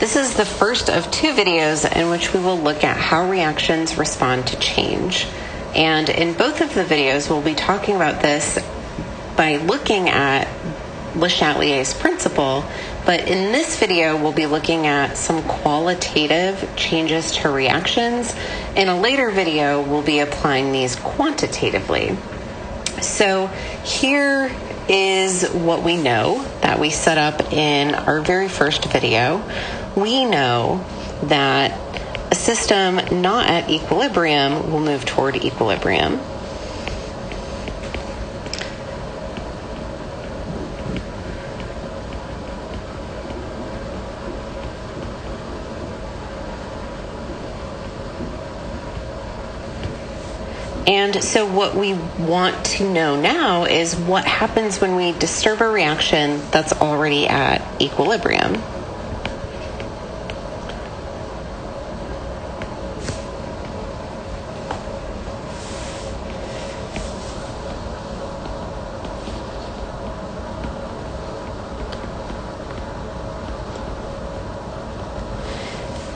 This is the first of two videos in which we will look at how reactions respond to change. And in both of the videos, we'll be talking about this by looking at Le Chatelier's principle, but in this video, we'll be looking at some qualitative changes to reactions. In a later video, we'll be applying these quantitatively. So here is what we know that we set up in our very first video. We know that a system not at equilibrium will move toward equilibrium. And so what we want to know now is what happens when we disturb a reaction that's already at equilibrium.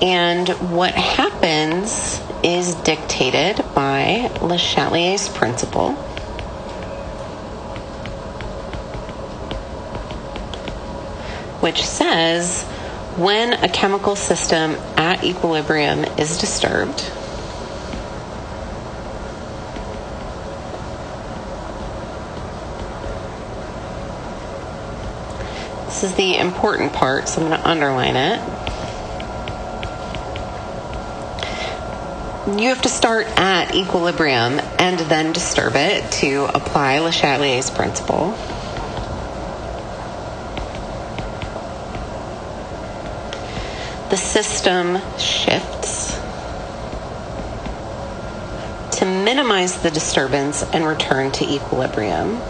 And what happens is dictated by Le Chatelier's principle. Which says when a chemical system at equilibrium is disturbed, this is the important part, so I'm going to underline it. You have to start at equilibrium and then disturb it to apply Le Chatelier's principle. The system shifts to minimize the disturbance and return to equilibrium.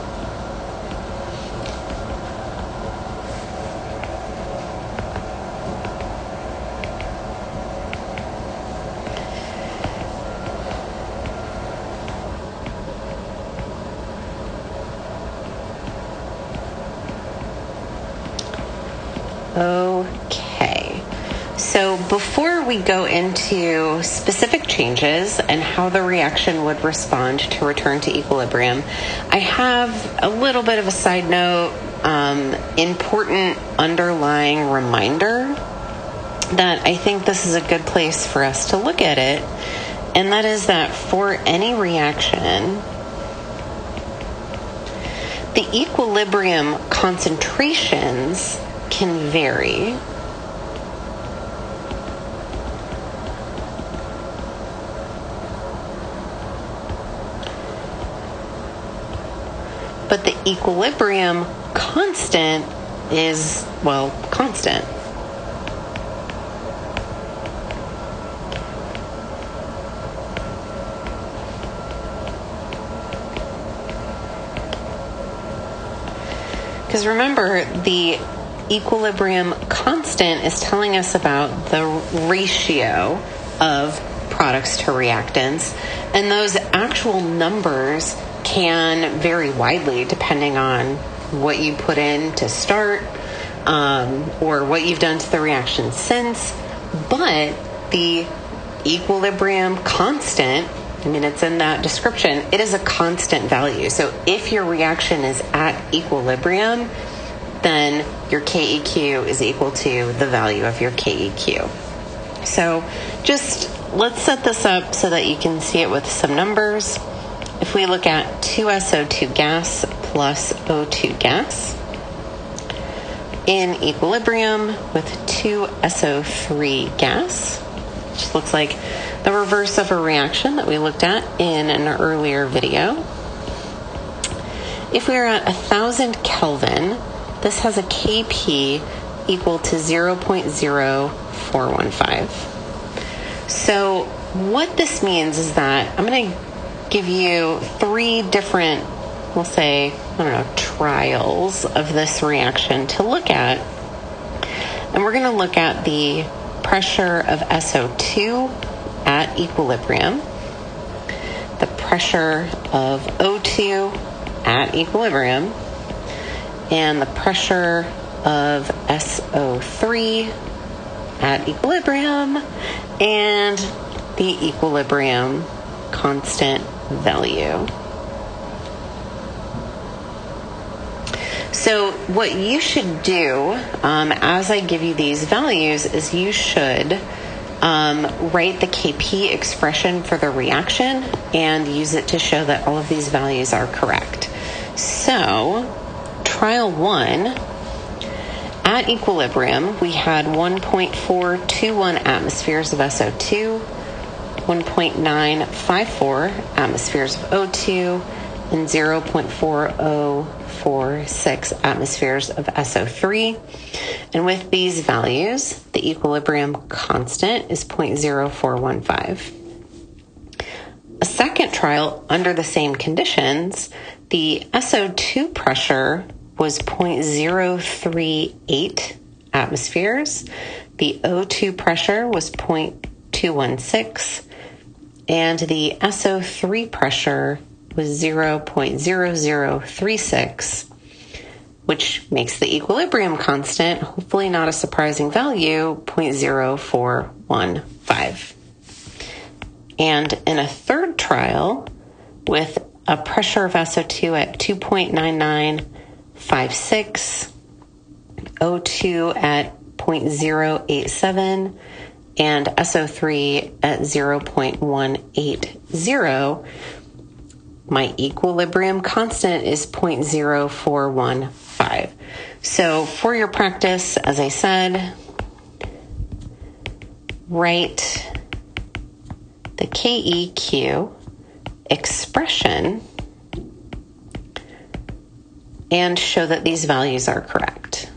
Okay, so before we go into specific changes and how the reaction would respond to return to equilibrium, I have a little bit of a side note, important underlying reminder that I think this is a good place for us to look at it, and that is that for any reaction, the equilibrium concentrations can vary. But the equilibrium constant is, well, constant. Because remember, the equilibrium constant is telling us about the ratio of products to reactants, and those actual numbers can vary widely depending on what you put in to start or what you've done to the reaction since. But the equilibrium constant, I mean, it's in that description, it is a constant value. So if your reaction is at equilibrium, then your KEQ is equal to the value of your KEQ. So just let's set this up so that you can see it with some numbers. If we look at 2SO2 gas plus O2 gas in equilibrium with 2SO3 gas, which looks like the reverse of a reaction that we looked at in an earlier video. If we are at 1,000 Kelvin, this has a Kp equal to 0.0415. So what this means is that I'm going to give you three different, we'll say, trials of this reaction to look at. And we're going to look at the pressure of SO2 at equilibrium, the pressure of O2 at equilibrium, and the pressure of SO3 at equilibrium and the equilibrium constant value. So what you should do as I give you these values is you should write the KP expression for the reaction and use it to show that all of these values are correct. So trial 1, at equilibrium, we had 1.421 atmospheres of SO2, 1.954 atmospheres of O2, and 0.4046 atmospheres of SO3. And with these values, the equilibrium constant is 0.0415. A second trial under the same conditions, the SO2 pressure was 0.038 atmospheres, the O2 pressure was 0.216, and the SO3 pressure was 0.0036, which makes the equilibrium constant, hopefully not a surprising value, 0.0415. And in a third trial, with a pressure of SO2 at 2.9956, O2 at 0.087, and SO3 at 0.180, my equilibrium constant is 0.0415. So for your practice, as I said, write the KEQ expression and show that these values are correct.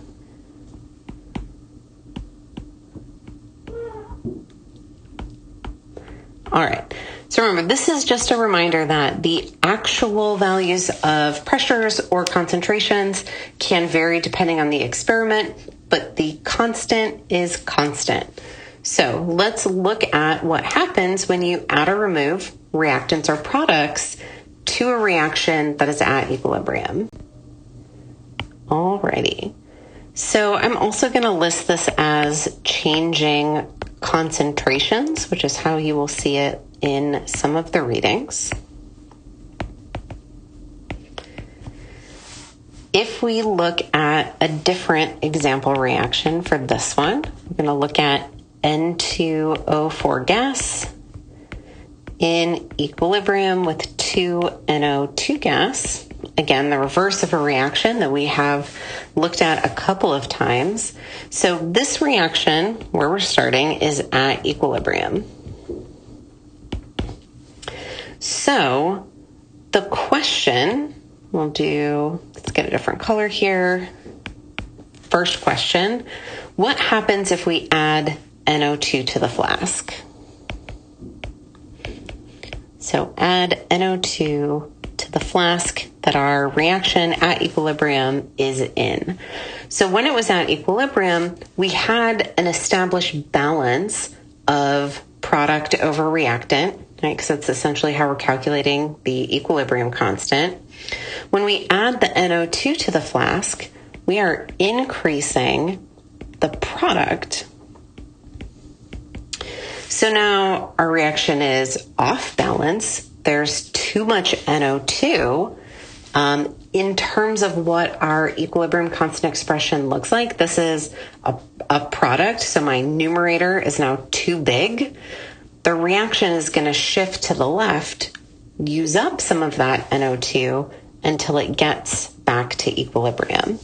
All right. So remember, this is just a reminder that the actual values of pressures or concentrations can vary depending on the experiment, but the constant is constant. So let's look at what happens when you add or remove reactants or products to a reaction that is at equilibrium. Alrighty. So I'm also going to list this as changing concentrations, which is how you will see it in some of the readings. If we look at a different example reaction for this one, we're going to look at N2O4 gas in equilibrium with 2NO2 gas. Again, the reverse of a reaction that we have looked at a couple of times. So this reaction, where we're starting, is at equilibrium. So the question, let's get a different color here. First question, what happens if we add NO2 to the flask? So add NO2 to the flask that our reaction at equilibrium is in. So when it was at equilibrium, we had an established balance of product over reactant, right? Because that's essentially how we're calculating the equilibrium constant. When we add the NO2 to the flask, we are increasing the product. So now our reaction is off balance. There's too much NO2. In terms of what our equilibrium constant expression looks like, this is a product, so my numerator is now too big. The reaction is going to shift to the left, use up some of that NO2 until it gets back to equilibrium.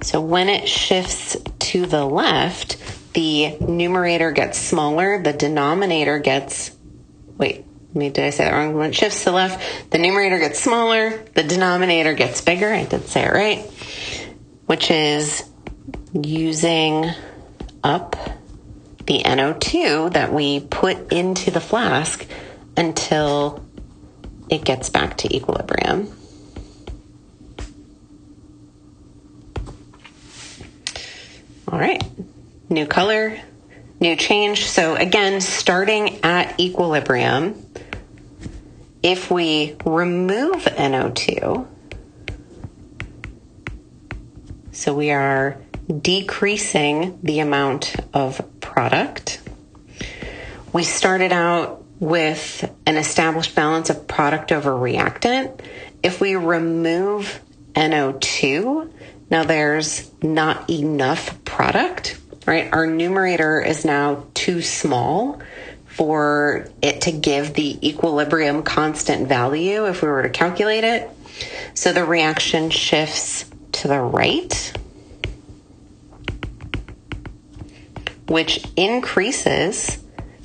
So when it shifts to the left, the numerator gets smaller, the denominator gets, did I say that wrong? When it shifts to the left, the numerator gets smaller, the denominator gets bigger. I did say it right, which is using up the NO2 that we put into the flask until it gets back to equilibrium. All right, new color, new change. So again, starting at equilibrium, if we remove NO2, So we are decreasing the amount of product. We started out with an established balance of product over reactant. If we remove NO2, now there's not enough product, right? Our numerator is now too small for it to give the equilibrium constant value if we were to calculate it. So the reaction shifts to the right, which increases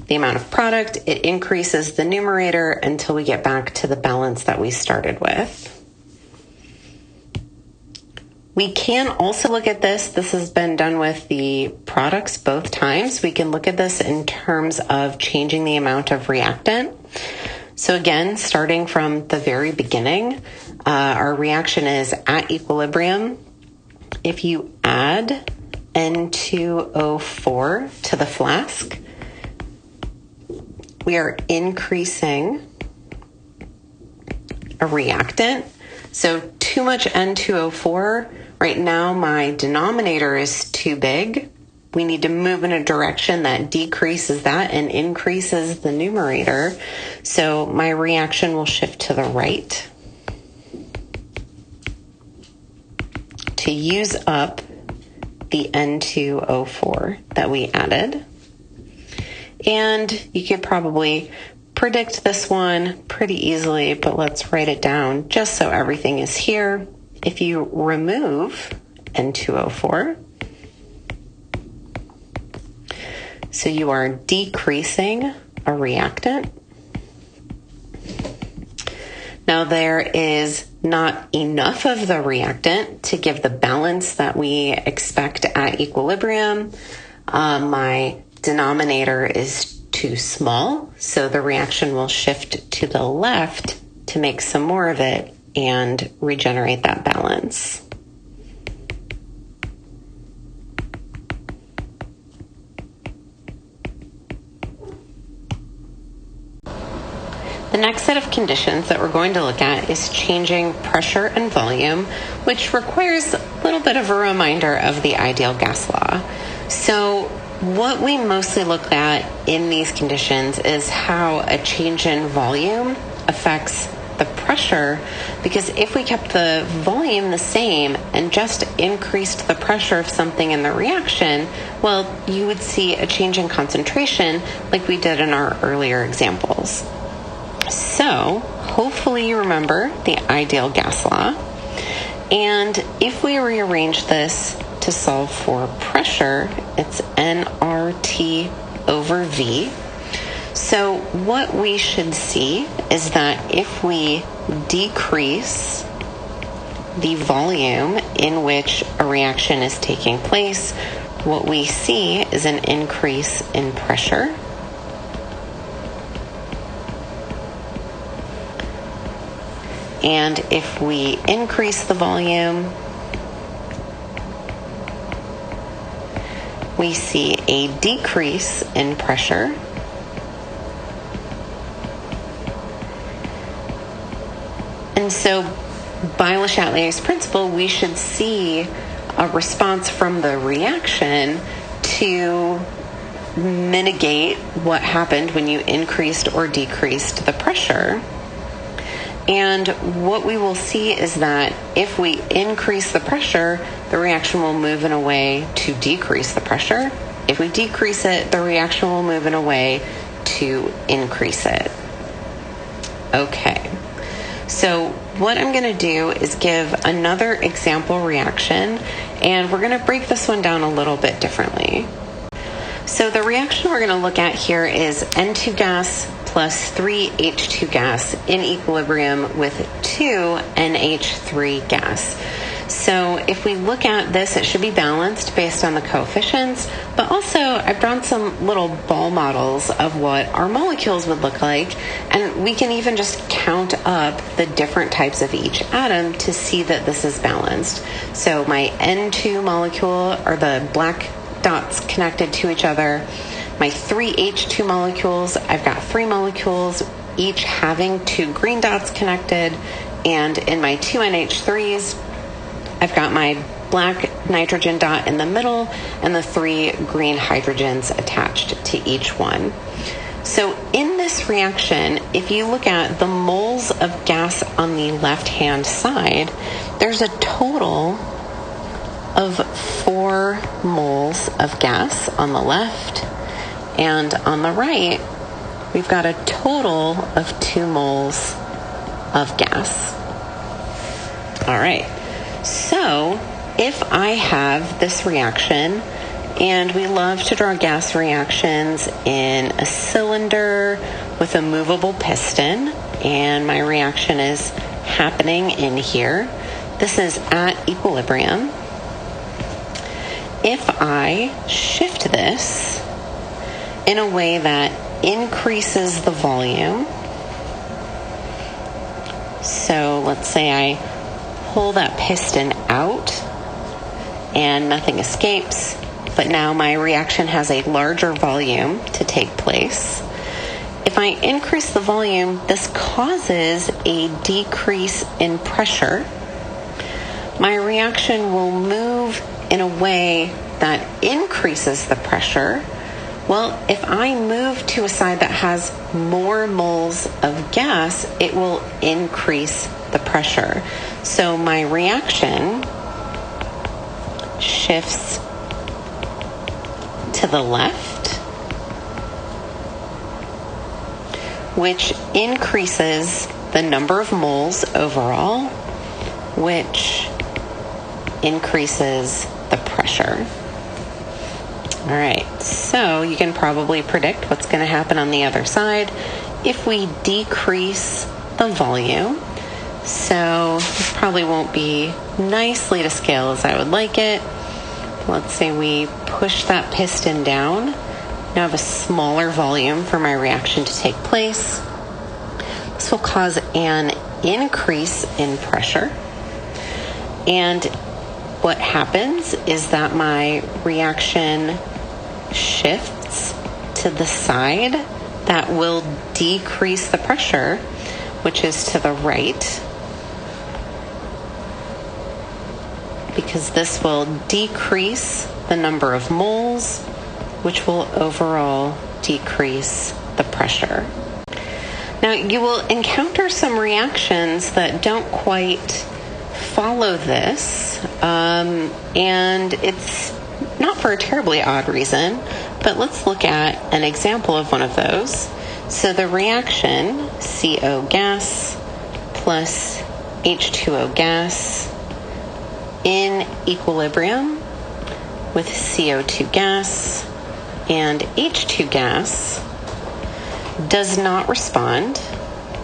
the amount of product. It increases the numerator until we get back to the balance that we started with. We can also look at this. This has been done with the products both times. We can look at this in terms of changing the amount of reactant. So again, starting from the very beginning, our reaction is at equilibrium. If you add N2O4 to the flask, we are increasing a reactant. So too much N2O4, right now my denominator is too big. We need to move in a direction that decreases that and increases the numerator. So my reaction will shift to the right to use up the N2O4 that we added. And you could probably predict this one pretty easily, but let's write it down just so everything is here. If you remove N2O4, so you are decreasing a reactant. Now there is not enough of the reactant to give the balance that we expect at equilibrium. My denominator is too small, so the reaction will shift to the left to make some more of it and regenerate that balance. The next set of conditions that we're going to look at is changing pressure and volume, which requires a little bit of a reminder of the ideal gas law. So what we mostly look at in these conditions is how a change in volume affects the pressure, because if we kept the volume the same and just increased the pressure of something in the reaction, well, you would see a change in concentration like we did in our earlier examples. So hopefully you remember the ideal gas law. And if we rearrange this to solve for pressure, it's nRT over V. So what we should see is that if we decrease the volume in which a reaction is taking place, what we see is an increase in pressure. And if we increase the volume, we see a decrease in pressure. And so by Le Chatelier's principle, we should see a response from the reaction to mitigate what happened when you increased or decreased the pressure. And what we will see is that if we increase the pressure, the reaction will move in a way to decrease the pressure. If we decrease it, the reaction will move in a way to increase it. Okay, so what I'm going to do is give another example reaction, and we're going to break this one down a little bit differently. So the reaction we're going to look at here is N2 gas plus 3 H2 gas in equilibrium with 2 NH3 gas. So if we look at this, it should be balanced based on the coefficients, but also I've drawn some little ball models of what our molecules would look like, and we can even just count up the different types of each atom to see that this is balanced. So my N2 molecule are the black dots connected to each other. My 3 H2 molecules, I've got 3 molecules, each having 2 green dots connected. And in my 2 NH3s, I've got my black nitrogen dot in the middle and the 3 green hydrogens attached to each one. So in this reaction, if you look at the moles of gas on the left-hand side, there's a total of 4 moles of gas on the left, and on the right, we've got a total of 2 moles of gas. All right, so if I have this reaction, and we love to draw gas reactions in a cylinder with a movable piston, and my reaction is happening in here. This is at equilibrium. If I shift this in a way that increases the volume, so let's say I pull that piston out and nothing escapes, but now my reaction has a larger volume to take place. If I increase the volume, this causes a decrease in pressure. My reaction will move in a way that increases the pressure. Well, if I move to a side that has more moles of gas, it will increase the pressure. So my reaction shifts to the left, which increases the number of moles overall, which increases the pressure. All right, so you can probably predict what's going to happen on the other side if we decrease the volume. So this probably won't be nicely to scale as I would like it. Let's say we push that piston down. Now I have a smaller volume for my reaction to take place. This will cause an increase in pressure. And what happens is that my reaction shifts to the side that will decrease the pressure, which is to the right, because this will decrease the number of moles, which will overall decrease the pressure. Now, you will encounter some reactions that don't quite follow this, and it's not for a terribly odd reason, but let's look at an example of one of those. So the reaction CO gas plus H2O gas in equilibrium with CO2 gas and H2 gas does not respond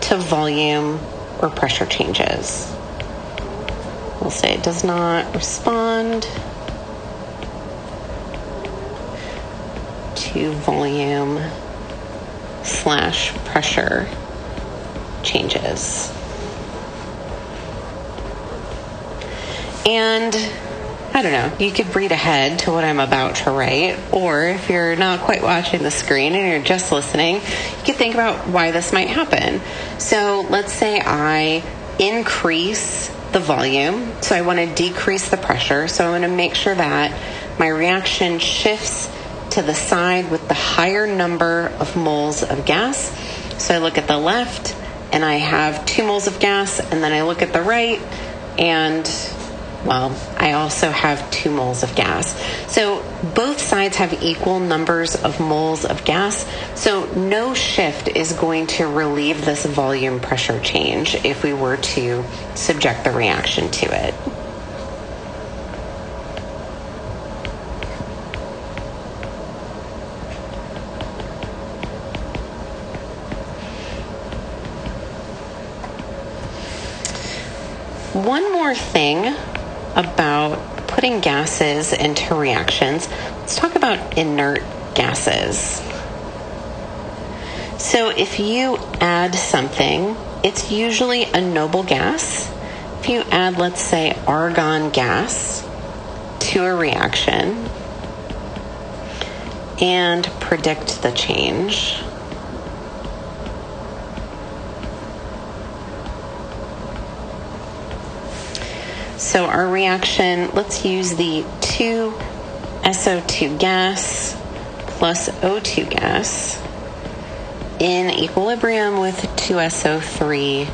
to volume or pressure changes. We'll say it does not respond to volume / pressure changes. And I don't know, you could read ahead to what I'm about to write, or if you're not quite watching the screen and you're just listening, you could think about why this might happen. So let's say I increase the volume, so I want to decrease the pressure, so I want to make sure that my reaction shifts to the side with the higher number of moles of gas. So I look at the left and I have 2 moles of gas, and then I look at the right and, well, I also have 2 moles of gas. So both sides have equal numbers of moles of gas, so no shift is going to relieve this volume pressure change if we were to subject the reaction to it. One more thing about putting gases into reactions. Let's talk about inert gases. So if you add something, it's usually a noble gas. If you add, let's say, argon gas to a reaction and predict the change, So our reaction, let's use the 2SO2 gas plus O2 gas in equilibrium with 2SO3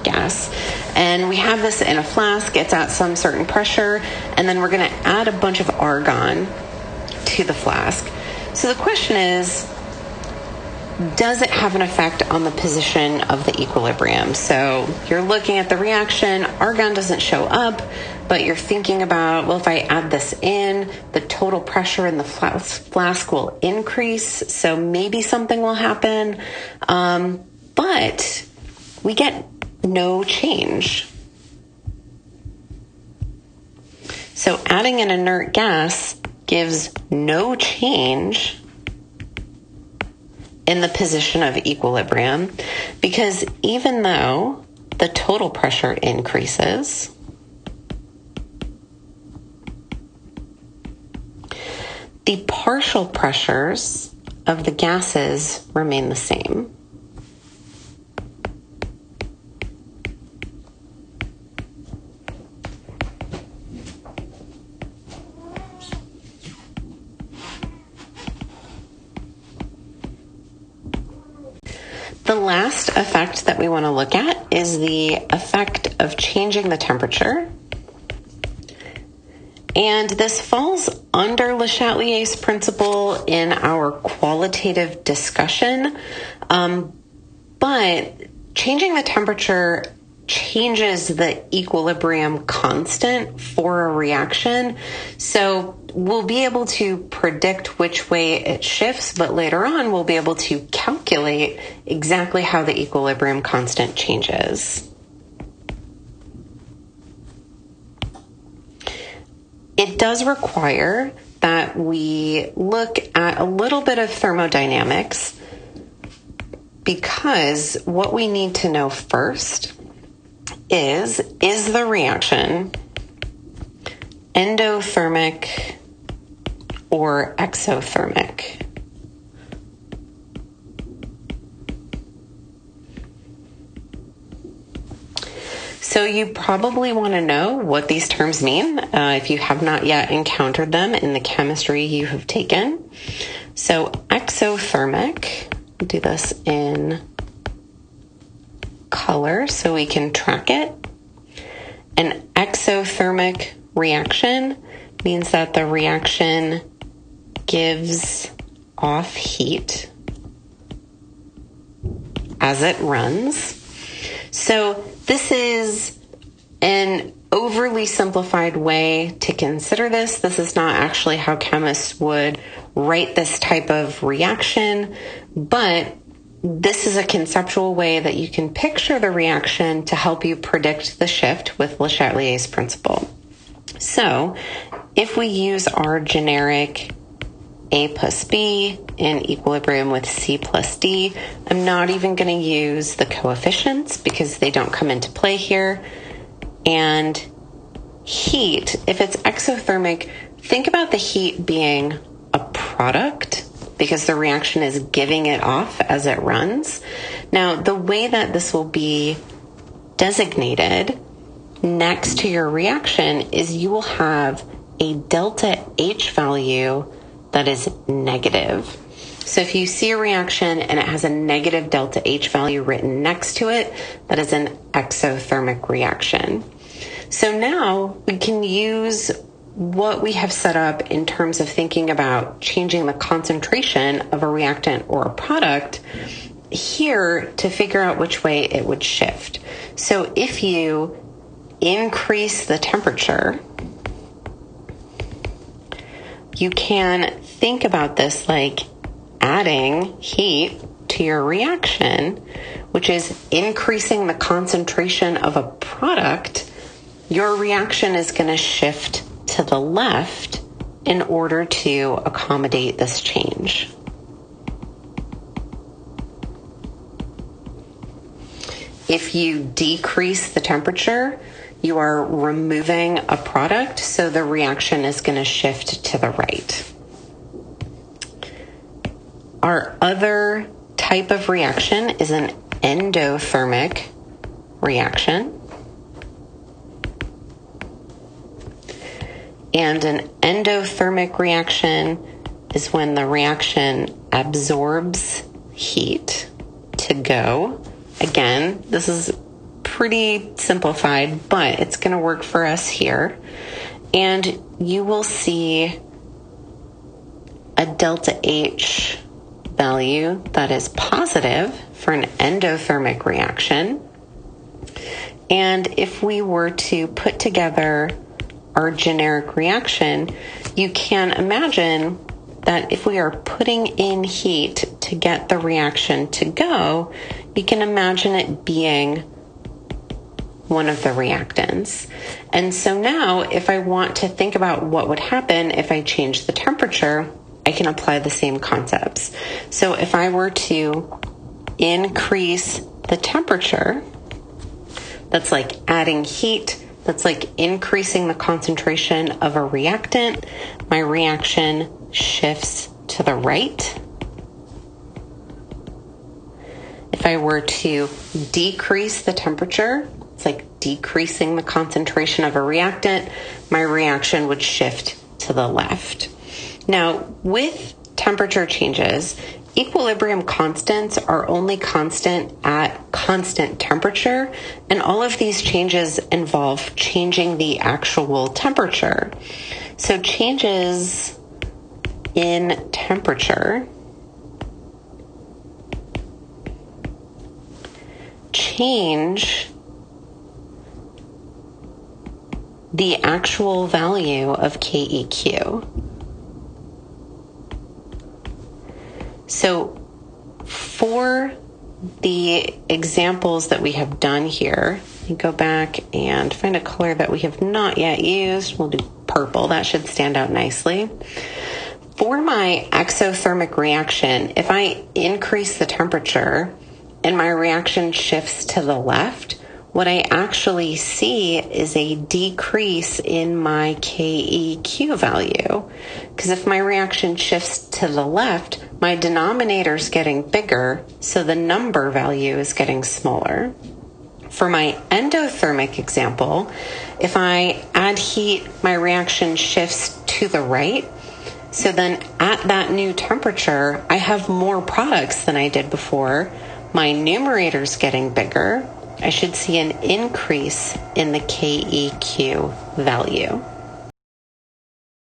gas. And we have this in a flask. It's at some certain pressure, and then we're going to add a bunch of argon to the flask. So the question is, does it have an effect on the position of the equilibrium? So you're looking at the reaction, argon doesn't show up, but you're thinking about, well, if I add this in, the total pressure in the flask will increase, so maybe something will happen. But we get no change. So adding an inert gas gives no change in the position of equilibrium, because even though the total pressure increases, the partial pressures of the gases remain the same. The last effect that we want to look at is the effect of changing the temperature. And this falls under Le Chatelier's principle in our qualitative discussion. But changing the temperature changes the equilibrium constant for a reaction. So we'll be able to predict which way it shifts, but later on we'll be able to calculate exactly how the equilibrium constant changes. It does require that we look at a little bit of thermodynamics, because what we need to know first is the reaction endothermic or exothermic? So you probably want to know what these terms mean if you have not yet encountered them in the chemistry you have taken. So exothermic, we'll do this in color so we can track it. An exothermic reaction means that the reaction gives off heat as it runs. So this is an overly simplified way to consider this. This is not actually how chemists would write this type of reaction, but this is a conceptual way that you can picture the reaction to help you predict the shift with Le Chatelier's principle. So if we use our generic A plus B in equilibrium with C plus D, I'm not even going to use the coefficients because they don't come into play here. And heat, if it's exothermic, think about the heat being a product because the reaction is giving it off as it runs. Now, the way that this will be designated next to your reaction is you will have a delta H value that is negative. So if you see a reaction and it has a negative delta H value written next to it, that is an exothermic reaction. So now we can use what we have set up in terms of thinking about changing the concentration of a reactant or a product here to figure out which way it would shift. So if you increase the temperature, you can think about this like adding heat to your reaction, which is increasing the concentration of a product. Your reaction is going to shift to the left in order to accommodate this change. If you decrease the temperature, you are removing a product, so the reaction is going to shift to the right. Our other type of reaction is an endothermic reaction. And an endothermic reaction is when the reaction absorbs heat to go. Again, this is pretty simplified, but it's going to work for us here. And you will see a delta H value that is positive for an endothermic reaction. And if we were to put together our generic reaction, you can imagine that if we are putting in heat to get the reaction to go, you can imagine it being one of the reactants. And so now if I want to think about what would happen if I change the temperature, I can apply the same concepts. So if I were to increase the temperature, that's like adding heat, that's like increasing the concentration of a reactant, my reaction shifts to the right. If I were to decrease the temperature, it's like decreasing the concentration of a reactant, my reaction would shift to the left. Now, with temperature changes, equilibrium constants are only constant at constant temperature, and all of these changes involve changing the actual temperature. So changes in temperature change the actual value of KEQ. So for the examples that we have done here, you go back and find a color that we have not yet used. We'll do purple. That should stand out nicely. For my exothermic reaction, if I increase the temperature and my reaction shifts to the left, what I actually see is a decrease in my KEQ value. Because if my reaction shifts to the left, my denominator is getting bigger, so the number value is getting smaller. For my endothermic example, if I add heat, my reaction shifts to the right. So then at that new temperature, I have more products than I did before. My numerator's getting bigger. I should see an increase in the KEQ value.